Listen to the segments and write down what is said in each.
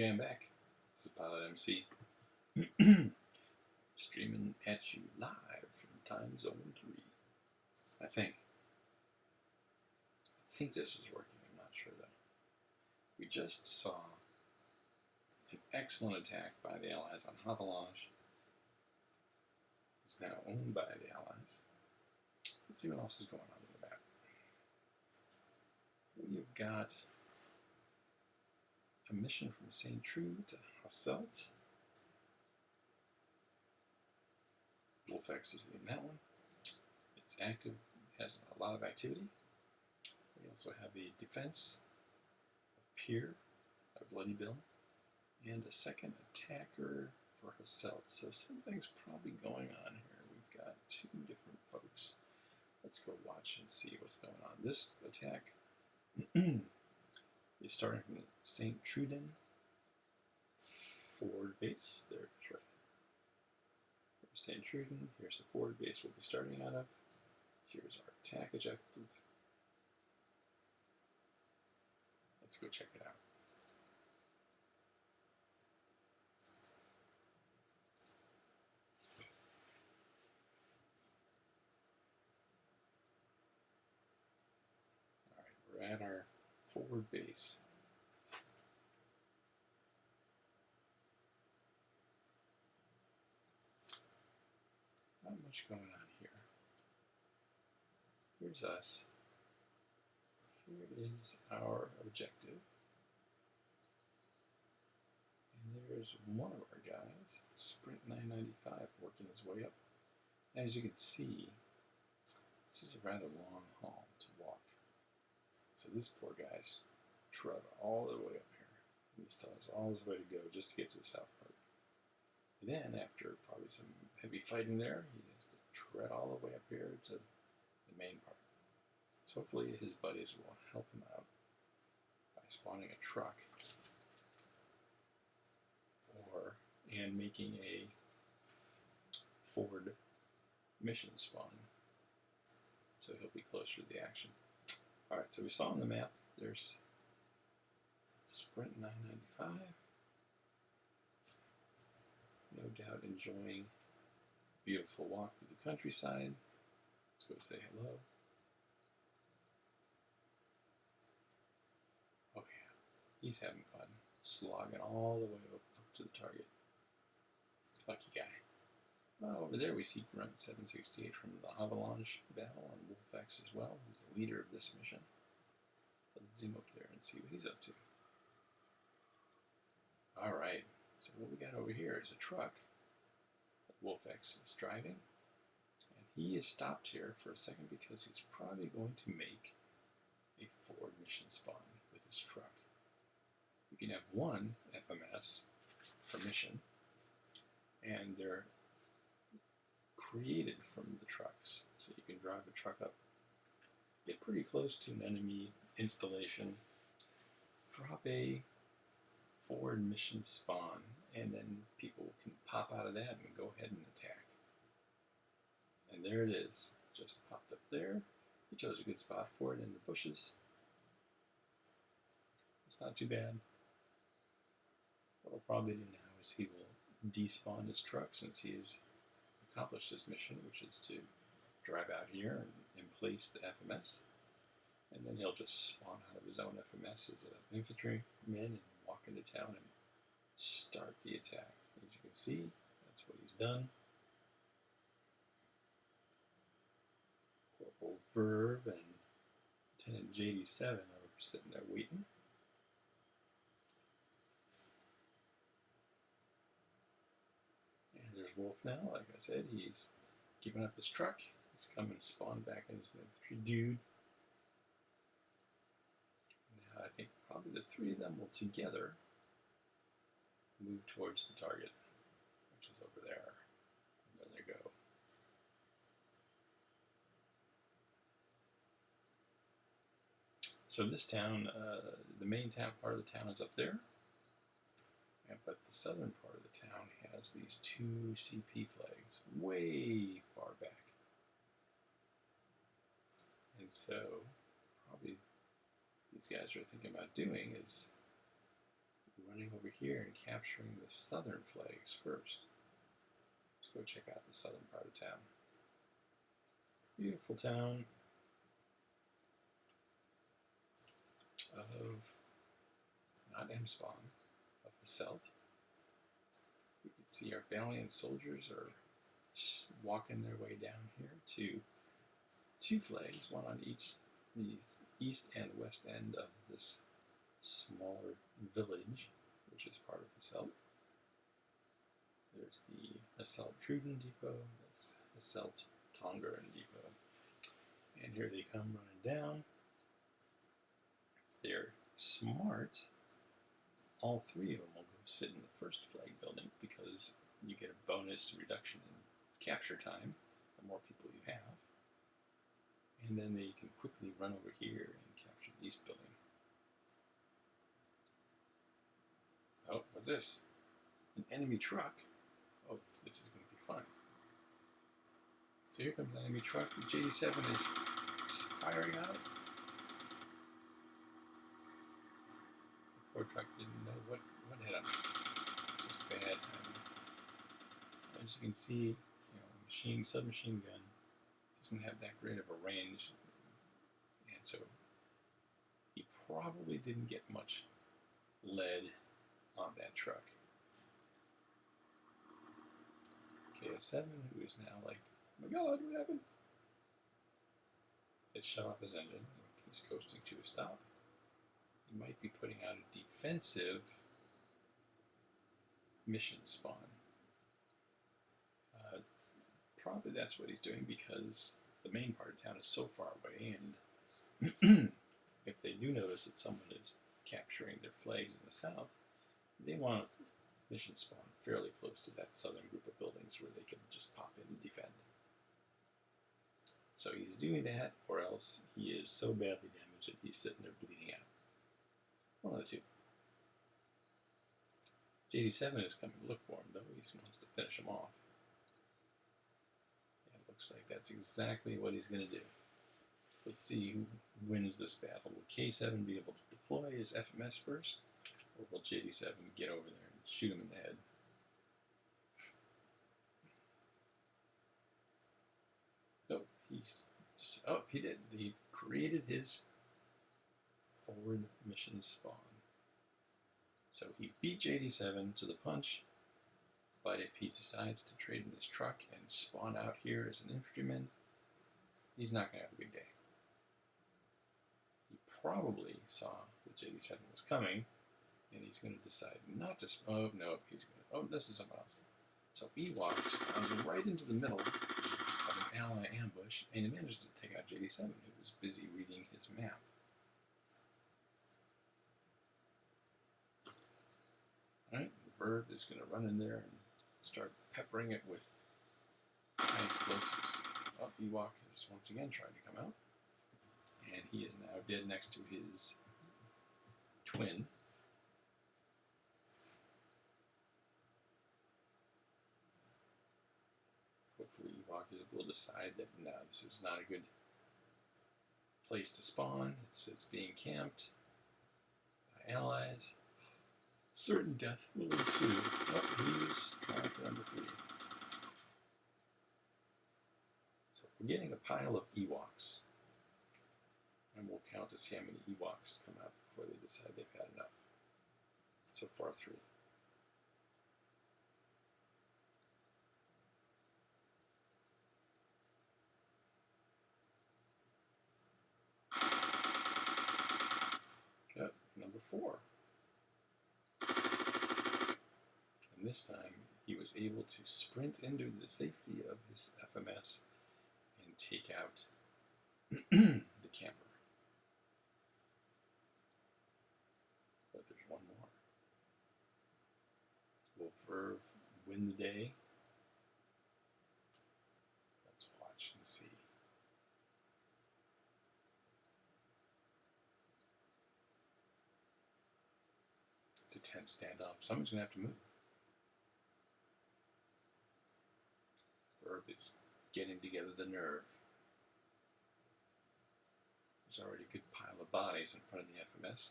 Okay, I'm back. This is Pilot MC. Streaming at you live from Time Zone 3. I think this is working. I'm not sure though. We just saw an excellent attack by the Allies on Havelange. It's now owned by the Allies. Let's see what else is going on in the map. We've got a mission from St. Trude to Hasselt. WWII is leading that one. It's active, has a lot of activity. We also have a defense of Pier, a Bloody Bill, and a second attacker for Hasselt. So something's probably going on here. We've got two different folks. Let's go watch and see what's going on. This attack is starting from St. Truden forward base. There's right. There's St. Truden. Here's the forward base we'll be starting out of. Here's our attack objective. Let's go check it out. All right, we're at our forward base. Not much going on here. Here's us. Here is our objective. And there's one of our guys, Sprint 995, working his way up. As you can see, this is a rather long haul to walk. So this poor guy's trud all the way up here. He still has all his way to go just to get to the south part. And then, after probably some heavy fighting there, he has to tread all the way up here to the main part. So hopefully his buddies will help him out by spawning a truck and making a forward mission spawn. So he'll be closer to the action. Alright, so we saw on the map, there's Sprint 995. No doubt enjoying a beautiful walk through the countryside. Let's go say hello. Oh yeah, he's having fun, slogging all the way up to the target. Lucky guy. Over there we see Grunt 768 from the Havelange battle on WWII as well. He's the leader of this mission. Let's zoom up there and see what he's up to. Alright, so what we got over here is a truck that WWII is driving. And he is stopped here for a second because he's probably going to make a forward mission spawn with his truck. You can have one FMS per mission, and they're created from the trucks. So you can drive a truck up, get pretty close to an enemy installation, drop a forward mission spawn, and then people can pop out of that and go ahead and attack. And there it is, just popped up there. He chose a good spot for it in the bushes. It's not too bad. What we'll probably do now is he will despawn his truck since he has accomplished this mission, which is to drive out here and place the FMS. And then he'll just spawn out of his own FMS as an infantryman and walk into town and start the attack. As you can see, that's what he's done. Corporal Verve and Lieutenant JD7 are sitting there waiting. And there's Wolf now. Like I said, he's given up his truck. He's come and spawned back in as the infantry dude. Now I think probably the three of them will together move towards the target, which is over there. And there they go. So this town, the main town part of the town is up there, but the southern part of the town has these two CP flags way far back. And so probably these guys are thinking about doing is running over here and capturing the southern flags first. Let's go check out the southern part of town. Beautiful town of, not M spawn, of the south. We can see our valiant soldiers are walking their way down here to two flags, one on each the east and west end of this smaller village, which is part of the Assault. There's the Assault Truden Depot, that's Assault Tongeren Depot. And here they come running down. They're smart. All three of them will go sit in the first flag building because you get a bonus reduction in capture time the more people you have. And then they can quickly run over here and capture the east building. Oh, what's this? An enemy truck? Oh, this is going to be fun. So here comes an enemy truck. The JD7 is firing out. The poor truck didn't know what hit him. Just bad timing. As you can see, submachine gun doesn't have that great of a range, and so he probably didn't get much lead on that truck. KS7, who is now like, oh my god, what happened? It shut off his engine. He's coasting to a stop. He might be putting out a defensive mission spawn. Probably that's what he's doing because the main part of town is so far away, and if they do notice that someone is capturing their flags in the south, they want mission spawn fairly close to that southern group of buildings where they can just pop in and defend. So he's doing that, or else he is so badly damaged that he's sitting there bleeding out. One of the two. JD7 is coming to look for him, though. He wants to finish him off. Looks like that's exactly what he's going to do. Let's see who wins this battle. Will K7 be able to deploy his FMS first, or will JD7 get over there and shoot him in the head? No, he did. He created his forward mission spawn. So he beat JD7 to the punch. But if he decides to trade in his truck and spawn out here as an infantryman, he's not going to have a good day. He probably saw that JD7 was coming, and he's going to decide not to spawn. Oh, no, he's going to, oh, this is someone else. So Ewok spawns right into the middle of an ally ambush, and he manages to take out JD7, who was busy reading his map. Alright, the bird is going to run in there and start peppering it with high explosives. Oh, Ewok is once again trying to come out. And he is now dead next to his twin. Hopefully Ewok is able to decide that no, this is not a good place to spawn. It's being camped by allies. Certain death will ensue. Oh, he's trying for number 3. So we're getting a pile of Ewoks. And we'll count to see how many Ewoks come out before they decide they've had enough. So far, 3. Yep, number 4. And this time, he was able to sprint into the safety of his FMS and take out the camper. But there's one more. Will Verve win the day? Let's watch and see. It's a tense standoff. Someone's going to have to move. Verve is getting together the nerve. There's already a good pile of bodies in front of the FMS.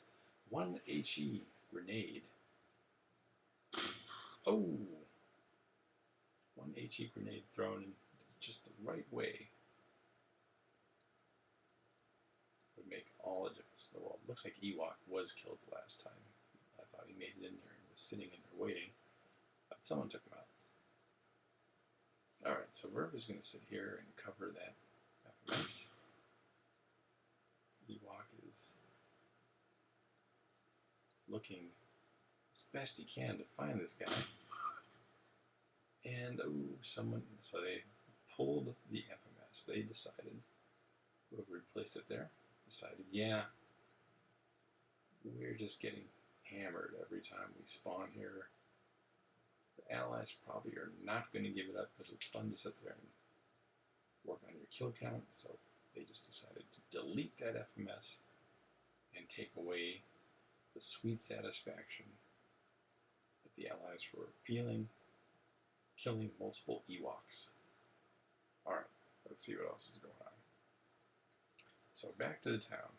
One HE grenade Oh! One HE grenade thrown in just the right way would make all the difference in the world. Looks like Ewok was killed the last time. I thought he made it in there and was sitting in there waiting, but someone took him out. Alright, so Verb is going to sit here and cover that FMS. Ewok is looking as best he can to find this guy. And, so they pulled the FMS. They decided, whoever replaced it there, decided, yeah, we're just getting hammered every time we spawn here. The allies probably are not going to give it up because it's fun to sit there and work on your kill count, so they just decided to delete that FMS and take away the sweet satisfaction that the allies were feeling killing multiple Ewoks. Alright, let's see what else is going on. So back to the town.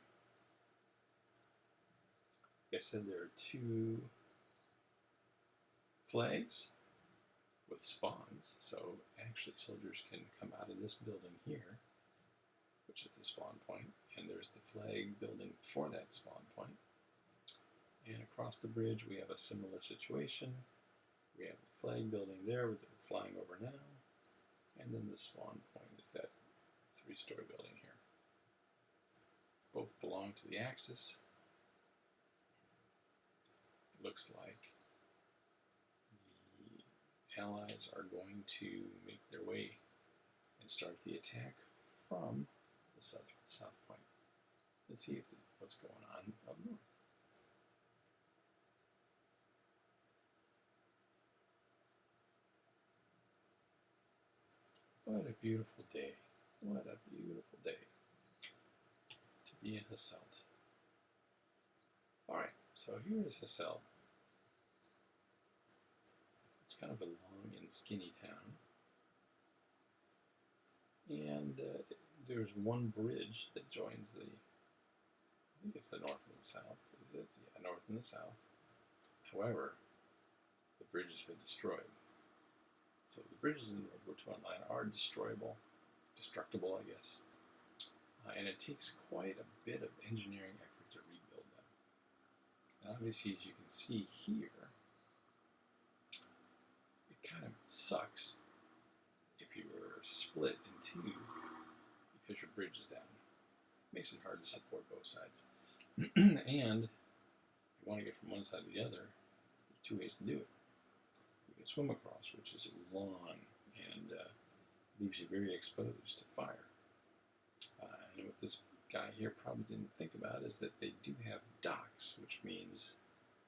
Like I said, there are 2 flags with spawns, so actually soldiers can come out of this building here, which is the spawn point, and there's the flag building for that spawn point. And across the bridge we have a similar situation. We have a flag building there that we're flying over now, and then the spawn point is that 3-story building here. Both belong to the Axis. Looks like the Allies are going to make their way and start the attack from the south point. Let's see what's going on up north. What a beautiful day. What a beautiful day to be in Hasselt. Alright, so here is Hasselt. It's kind of a long and skinny town. And there's one bridge that joins the, I think it's the north and the south, is it? Yeah, north and the south. However, the bridge has been destroyed. So the bridges in the World War II line are destructible, I guess. And it takes quite a bit of engineering effort to rebuild them. And obviously, as you can see here, it kind of sucks if you were split in 2 because your bridge is down. It makes it hard to support both sides. And if you want to get from one side to the other, there's 2 ways to do it. You can swim across, which is long and leaves you very exposed to fire. And what this guy here probably didn't think about is that they do have docks, which means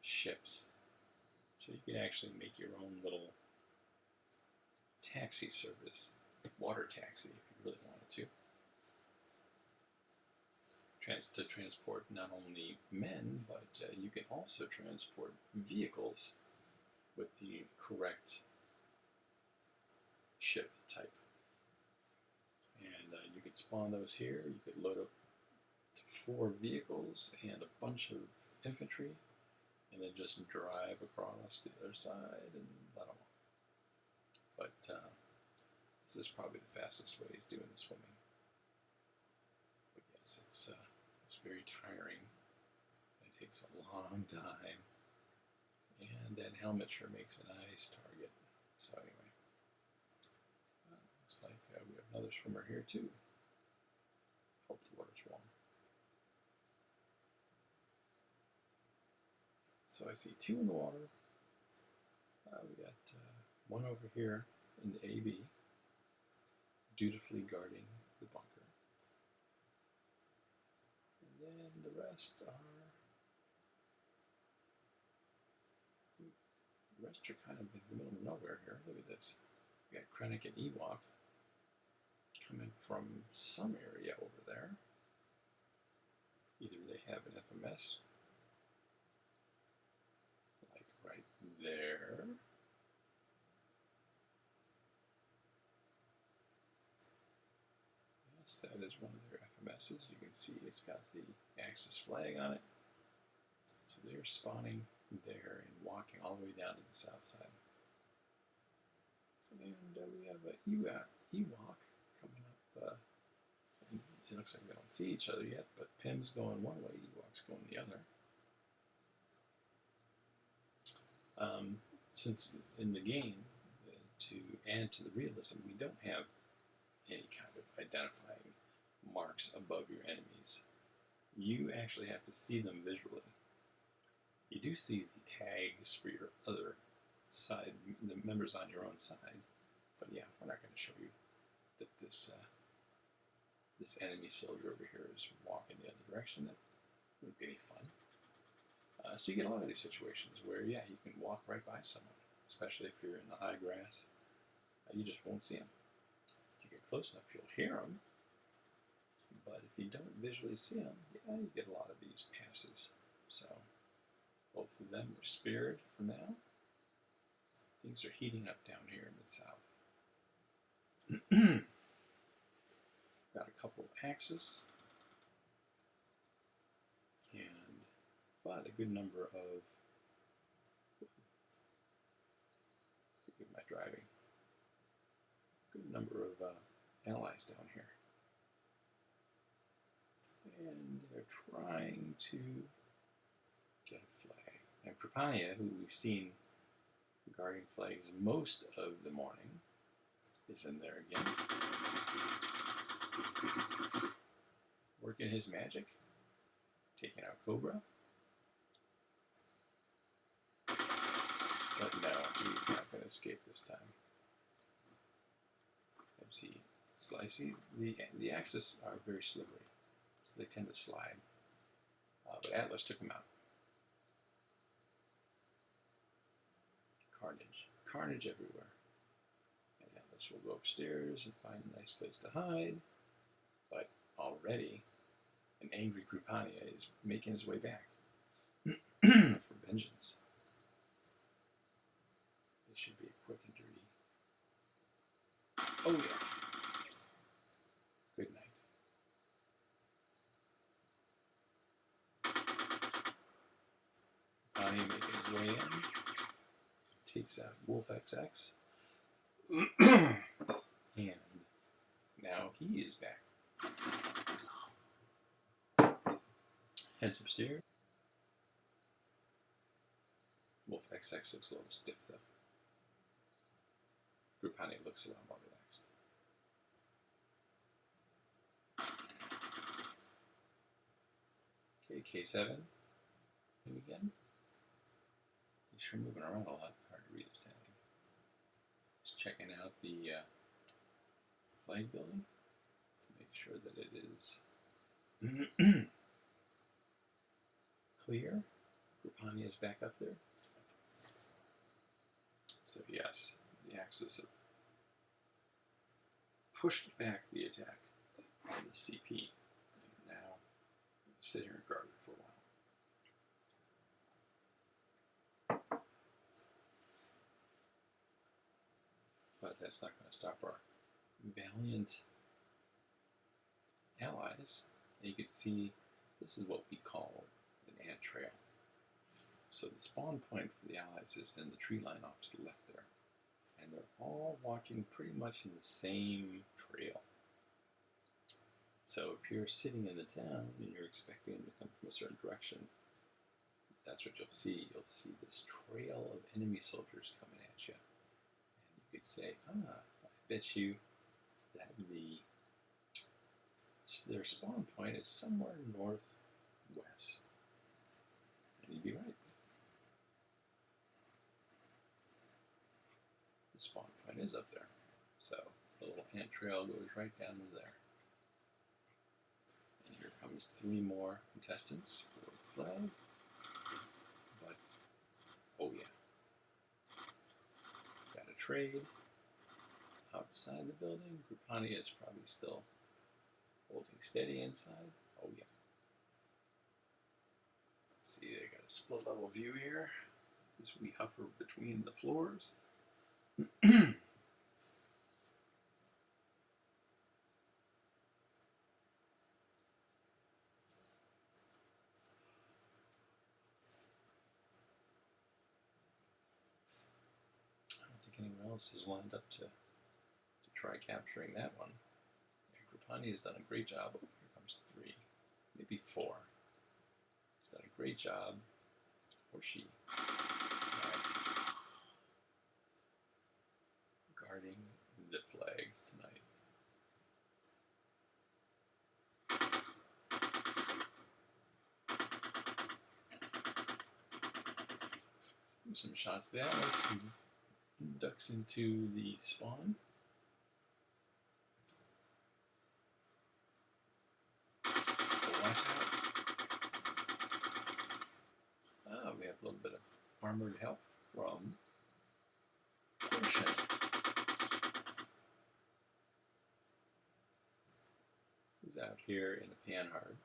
ships. So you can actually make your own little taxi service, water taxi if you really wanted to. To transport not only men, but you can also transport vehicles with the correct ship type. And you could spawn those here. You could load up to 4 vehicles and a bunch of infantry, and then just drive across the other side and let them off. But this is probably the fastest way he's doing the swimming. But yes, it's very tiring. It takes a long time. And that helmet sure makes a nice target. So anyway, looks like we have another swimmer here too. Hope the water's warm. So I see 2 in the water. We got 1 over here in the AB, dutifully guarding the bunker. And then the rest are kind of in the middle of nowhere here. Look at this. We got Krennic and Ewok coming from some area over there. Either they have an FMS, like right there. Yes, that is one of their FMSs. You can see it's got the Axis flag on it. So they're spawning there and walking all the way down to the south side. And we have a Ewok coming up. It looks like they don't see each other yet, but Pim's going one way, Ewok's going the other. Since in the game, to add to the realism, we don't have any kind of identifying marks above your enemies. You actually have to see them visually. You do see the tags for your other side, the members on your own side, but yeah, we're not going to show you that this enemy soldier over here is walking the other direction. That wouldn't be any fun. So you get a lot of these situations where, yeah, you can walk right by someone, especially if you're in the high grass. You just won't see them. If you get close enough, you'll hear them. But if you don't visually see them, yeah, you get a lot of these passes. So both of them are spared for now. Things are heating up down here in the south. Got a couple of axes. But a good number of, forgive my driving, good number of allies down here. And they're trying to get a flag. And Krupania, who we've seen guarding flags most of the morning, is in there again. Working his magic, taking out Cobra. But no, he's not going to escape this time. As he slices, the axes are very slippery, so they tend to slide. But Atlas took him out. Carnage everywhere. And Atlas will go upstairs and find a nice place to hide. But already, an angry Krupania is making his way back for vengeance. This should be a quick and dirty. Oh yeah. Good night. Bonnie making his way in. Takes out Wolf XX. And now he is back. Heads upstairs. Wolf XX looks a little stiff though. Krupania looks a lot more relaxed. Okay, K7. And again. He's sure moving around a lot. Hard to read his tag. Just checking out the flag building to make sure that it is clear. Krupania is back up there. So yes, the Axis have pushed back the attack on the CP, and now sit here and guard it for a while. But that's not going to stop our valiant allies. And you can see this is what we call an ant trail. So the spawn point for the allies is in the tree line off to the left there. And they're all walking pretty much in the same trail. So if you're sitting in the town and you're expecting them to come from a certain direction, that's what you'll see. You'll see this trail of enemy soldiers coming at you. And you could say, I bet you that their spawn point is somewhere northwest. And you'd be right. The spawn point is up there. So the little ant trail goes right down to there. And here comes 3 more contestants for the flag. But, oh yeah. Got a trade outside the building. Krupania is probably still holding steady inside. Oh yeah. See, I got a split level view here as we hover between the floors. I don't think anyone else is lined up to try capturing that one. And Kripani has done a great job. Oh, here comes 3, maybe 4. He's done a great job, or she, guarding the flags tonight. Some shots there. Some ducks into the spawn. Watch out. We have a little bit of armored help from Portion. Who's out here in a Panhard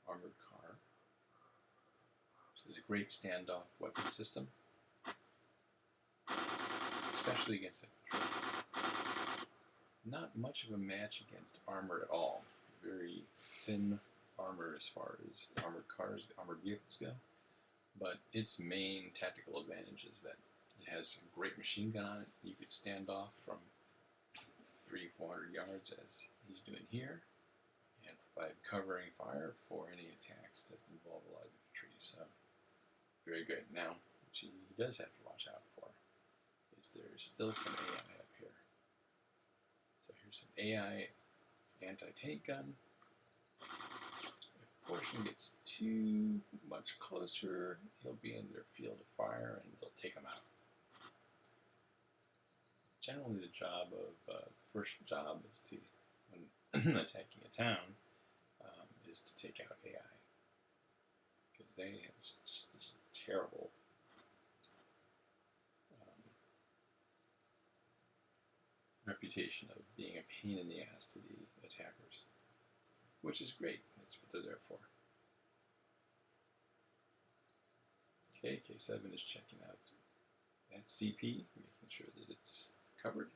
armored car. This is a great standoff weapon system, especially against infantry. Not much of a match against armor at all. Very thin armor as far as armored cars, armored vehicles go. But its main tactical advantage is that it has a great machine gun on it. You could stand off from 300-400 yards as he's doing here and provide covering fire for any attacks that involve a lot of infantry. So, very good. Now, what he does have to watch out for is there's still some AI up here. So here's some AI anti-tank gun. If Portion gets too much closer, he'll be in their field of fire and they'll take him out. Generally, the job of the first job is to, when attacking a town, is to take out AI, because they have just this terrible reputation of being a pain in the ass to the attackers, which is great. That's what they're there for. Okay, K7 is checking out that CP, making sure that it's covered.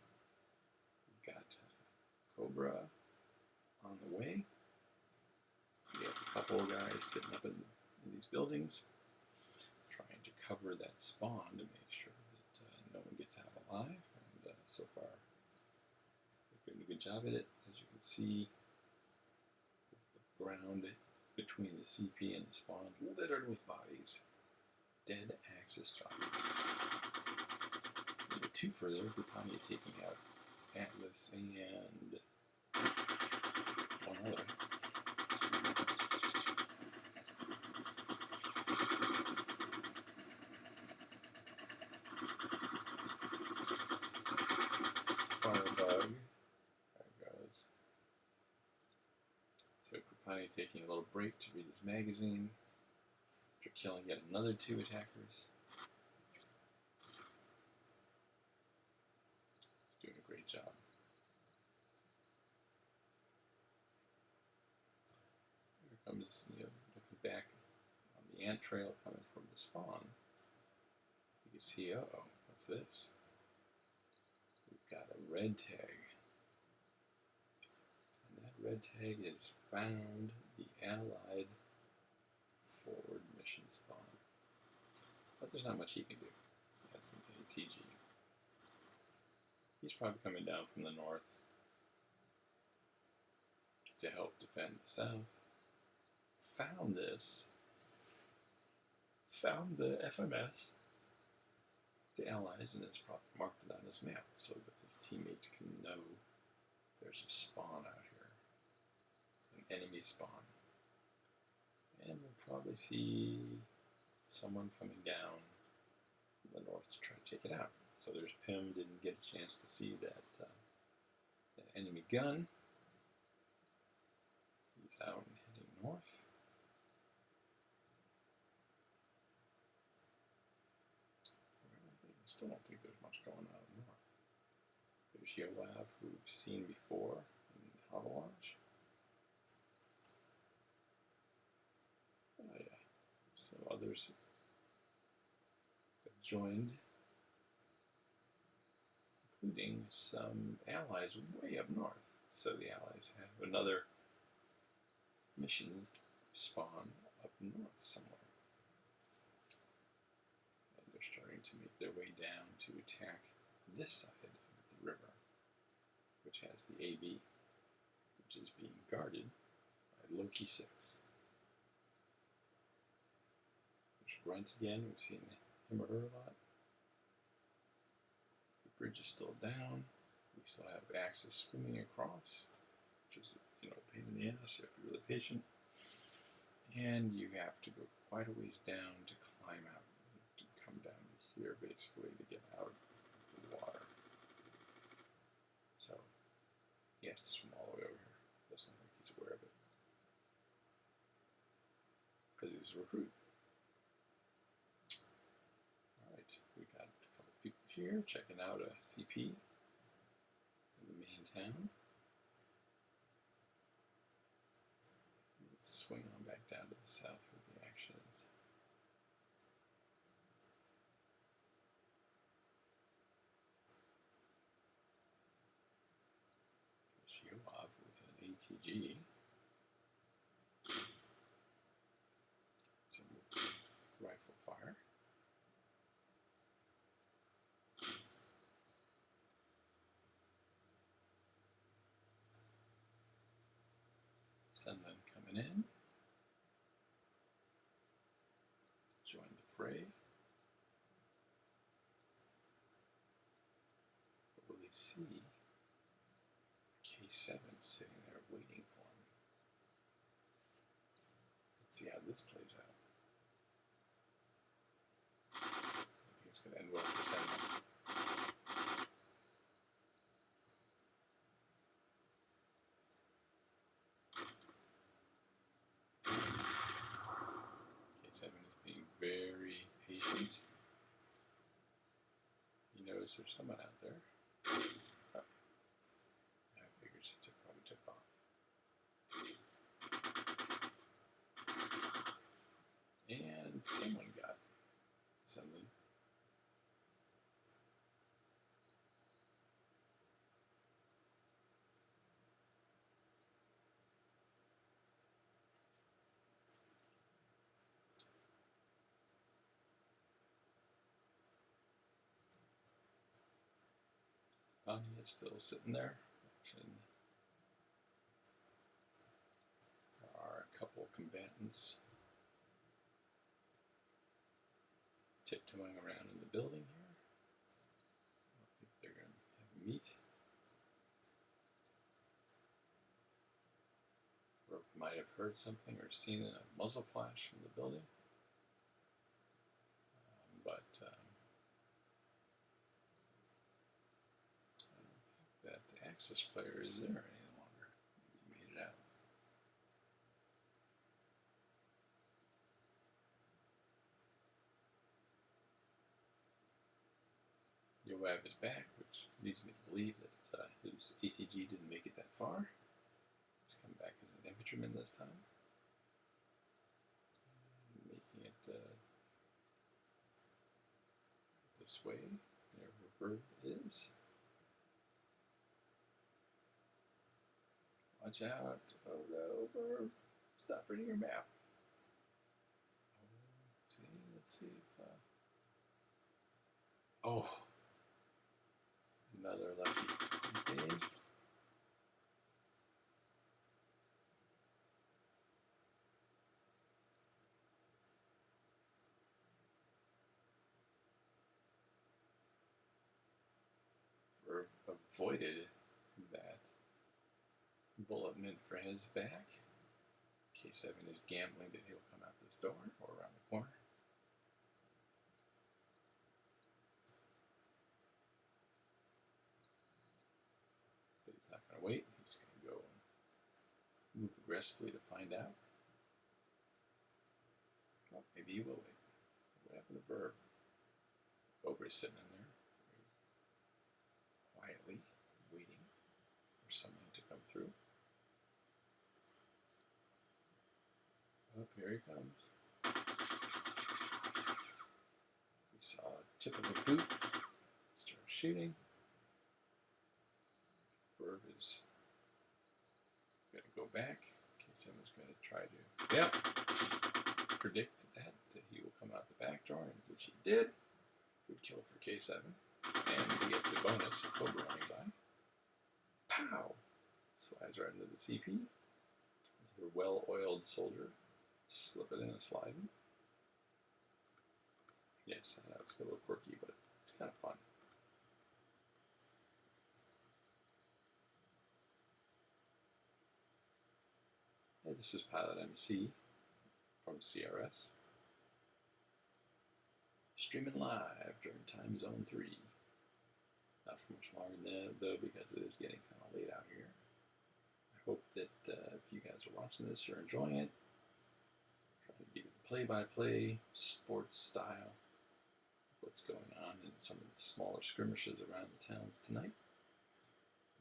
We've got Cobra on the way. We have a couple of guys sitting up in these buildings, trying to cover that spawn to make sure that no one gets out alive. And so far, they're doing a good job at it. As you can see, the ground between the CP and the spawn littered with bodies. Dead Axis bodies. Number 2 further, Kripani taking out Atlas and one other. Firebug. There it goes. So Kripani taking a little break to read his magazine. After killing yet another 2 attackers. Doing a great job. Here comes, looking back on the ant trail coming from the spawn. You can see, uh-oh, what's this? We've got a red tag. And that red tag is found the Allied forward mission spawn. But there's not much he can do. That's an ATG. He's probably coming down from the north to help defend the south. Found this. Found the FMS, the Allies, and has probably marked it on his map so that his teammates can know there's a spawn out here. An enemy spawn. And we'll probably see someone coming down from the north to try to take it out. So there's Pym, didn't get a chance to see that enemy gun. He's out and heading north. I still don't think there's much going on north. There's Yoav, who we've seen before in Avalanche. Oh yeah, so others have joined, including some allies way up north. So the allies have another mission spawn up north somewhere. And they're starting to make their way down to attack this side of the river, which has the AB, which is being guarded by Loki 6. There's Grunt again. We've seen him or her a lot. The bridge is still down. We still have Axis swimming across, which is, a pain in the ass. You have to be really patient. And you have to go quite a ways down to climb out. You have to come down here, basically, to get out of the water. So, he has to swim all the way over here. Doesn't think he's aware of it. Because he's a recruit. Alright, we got a couple people here checking out a CP in the main town. Let's swing on back down to the south where the action is. There's Yoav with an ATG. Some rifle fire. Sunland coming in. Join the fray. But will they see K7 sitting there waiting for him? Let's see how this plays out. I think it's going to end well for Sunland. K7 is being very patient. He knows there's someone out there. Oh. I figured he probably took off. And someone got something. Anya is still sitting there. There are a couple combatants tiptoeing around in the building here. I think they're going to have a meet. Or might have heard something or seen a muzzle flash from the building. But I don't think that the Axis player is there any longer. Maybe he made it out. Yoav is back, which leads me to believe that his ATG didn't make it that far. He's come back as an infantryman this time. Making it this way, there where Bird is. Watch out. Oh no, Bird. Stop reading your map. Let's see if... oh! Another lucky engage. Or avoided that bullet meant for his back. K7 is gambling that he'll come out this door or around the corner. But he's not going to wait. He's going to go and move aggressively to find out. Well, maybe he will wait. What happened to Verb? Bober's sitting in there, quietly waiting for someone to come through. Oh, here he comes. We saw a tip of the boot, start shooting. Verb is going to go back. K7 is going to try to, predict that he will come out the back door, which he did. Good kill for K7. And we get the bonus of Cobra running by. Pow! Slides right into the CP. This is a well-oiled soldier. Slip it in and slide it. Yes, I know it's a little quirky, but it's kind of fun. Hey, this is Pilot MC from CRS. Streaming live during time zone 3. Not for much longer than that, though, because it is getting kind of late out here. I hope that if you guys are watching this, you're enjoying it. Trying to give you the play-by-play, sports style, what's going on in some of the smaller skirmishes around the towns tonight.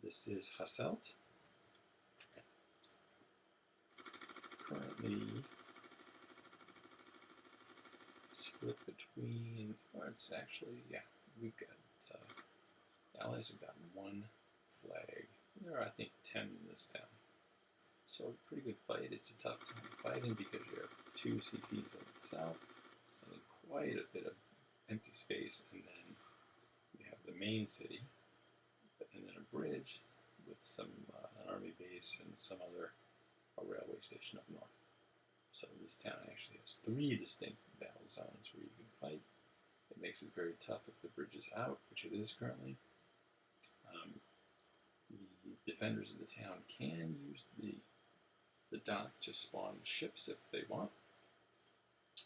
This is Hasselt. Currently split between, or it's actually, yeah, we've got, the Allies have gotten one flag. There are, I think, 10 in this town. So, pretty good fight. It's a tough time fighting because you have 2 CPs on the south and then quite a bit of empty space, and then we have the main city, and then a bridge with some an army base and some other railway station up north. So this town actually has 3 distinct battle zones where you can fight. It makes it very tough if the bridge is out, which it is currently. The defenders of the town can use the dock to spawn ships if they want,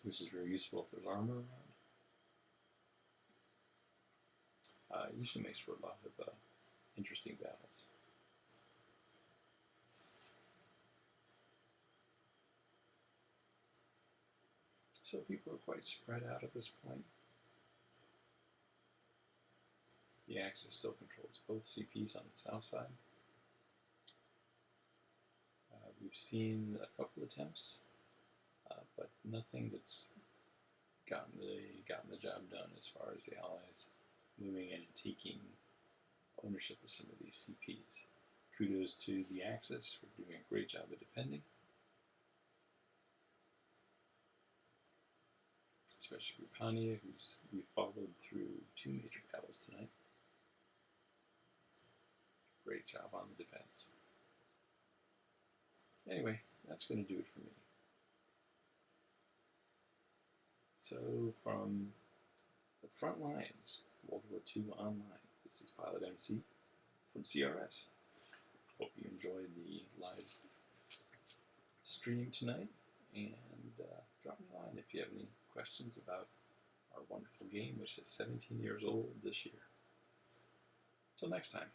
which is very useful if there's armor around. It usually makes for a lot of interesting battles. So people are quite spread out at this point. The Axis still controls both CPs on the south side. We've seen a couple attempts, but nothing that's gotten the job done as far as the Allies moving in and taking ownership of some of these CPs. Kudos to the Axis for doing a great job of defending, especially Britannia, who's we followed through 2 major battles tonight. Great job on the defense. Anyway, that's going to do it for me. So, from the front lines, World War II online, this is Pilot MC from CRS. Hope you enjoyed the live stream tonight, and drop me a line if you have any questions about our wonderful game, which is 17 years old this year. Till next time.